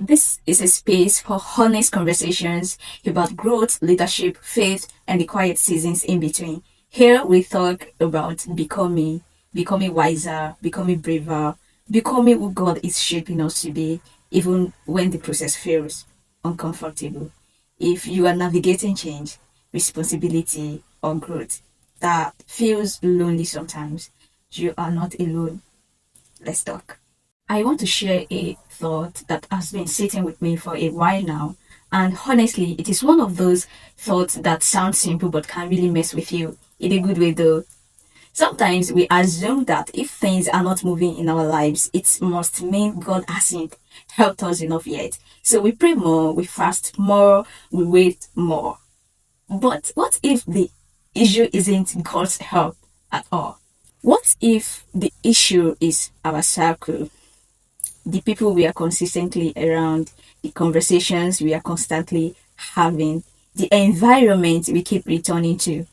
This is a space for honest conversations about growth, leadership, faith, and the quiet seasons in between. Here we talk about becoming wiser, becoming braver, becoming who God is shaping us to be, even when the process feels uncomfortable. If you are navigating change, responsibility, or growth that feels lonely sometimes, you are not alone. Let's talk. I want to share a thought that has been sitting with me for a while now. And honestly, it is one of those thoughts that sound simple but can really mess with you in a good way, though. Sometimes we assume that if things are not moving in our lives, it must mean God hasn't helped us enough yet. So we pray more, we fast more, we wait more. But what if the issue isn't God's help at all? What if the issue is our circle? The people we are consistently around, the conversations we are constantly having, the environment we keep returning to.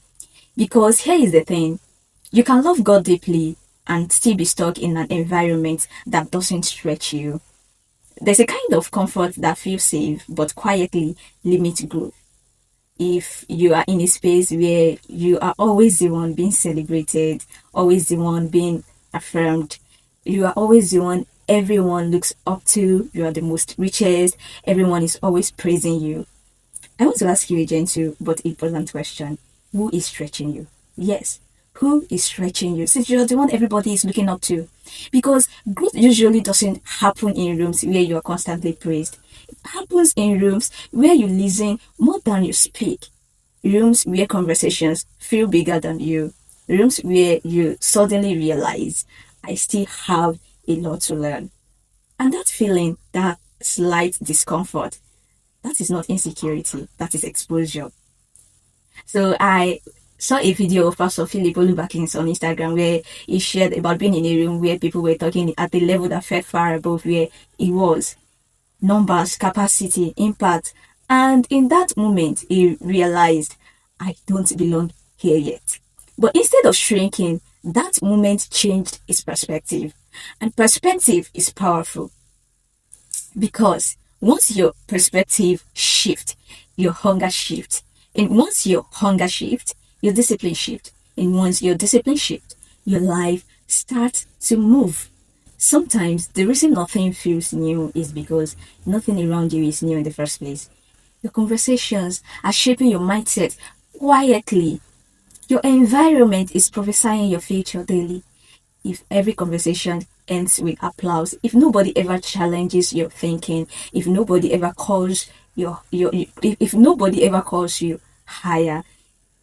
Because here is the thing, you can love God deeply and still be stuck in an environment that doesn't stretch you. There's a kind of comfort that feels safe but quietly limits growth. If you are in a space where you are always the one being celebrated, always the one being affirmed, you are always the one everyone looks up to, you are the most richest, everyone is always praising you. I want to ask you a gentle but important question. Who is stretching you? Yes. Who is stretching you? Since you're the one everybody is looking up to. Because growth usually doesn't happen in rooms where you are constantly praised. It happens in rooms where you listen more than you speak. Rooms where conversations feel bigger than you. Rooms where you suddenly realize, I still have a lot to learn. And that feeling, that slight discomfort, that is not insecurity, that is exposure. So I saw a video of Pastor Philip Olubakin on Instagram where he shared about being in a room where people were talking at a level that felt far above where he was. Numbers, capacity, impact. And in that moment, he realized, I don't belong here yet. But instead of shrinking, that moment changed his perspective. And perspective is powerful because once your perspective shift, your hunger shift. And once your hunger shift, your discipline shift. And once your discipline shift, your life starts to move. Sometimes the reason nothing feels new is because nothing around you is new in the first place. Your conversations are shaping your mindset quietly. Your environment is prophesying your future daily. If every conversation ends with applause, if nobody ever challenges your thinking, if nobody ever calls if nobody ever calls you higher,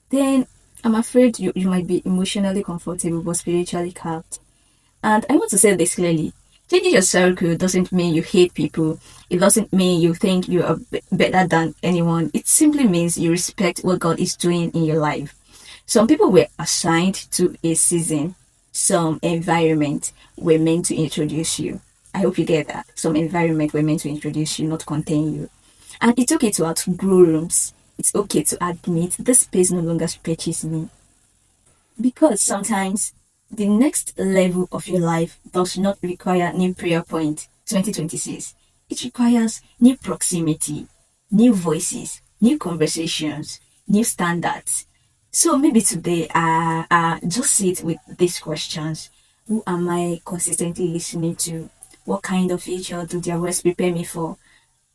then I'm afraid you might be emotionally comfortable but spiritually capped. And I want to say this clearly. Changing your circle doesn't mean you hate people. It doesn't mean you think you are better than anyone. It simply means you respect what God is doing in your life. Some people were assigned to a season. Some environment were meant to introduce you. I hope you get that. Some environment were meant to introduce you, not contain you. And it's okay to outgrow rooms. It's okay to admit this space no longer stretches me. Because sometimes the next level of your life does not require new prayer point 2026. It requires new proximity, new voices, new conversations, new standards. So maybe today, just sit with these questions. Who am I consistently listening to? What kind of future do their words prepare me for?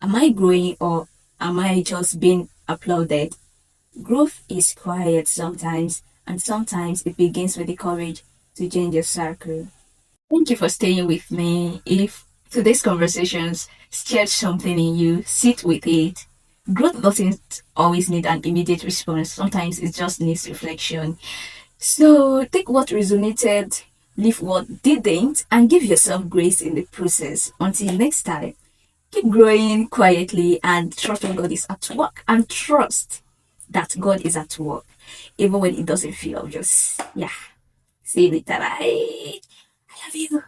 Am I growing or am I just being applauded? Growth is quiet sometimes, and sometimes it begins with the courage to change your circle. Thank you for staying with me. If today's conversations stirred something in you, sit with it. Growth doesn't always need an immediate response. Sometimes it just needs reflection. So take what resonated, leave what didn't, and give yourself grace in the process. Until next time, keep growing quietly and trust when God is at work. And trust that God is at work, even when it doesn't feel obvious. Yeah. See you later. Bye. I love you.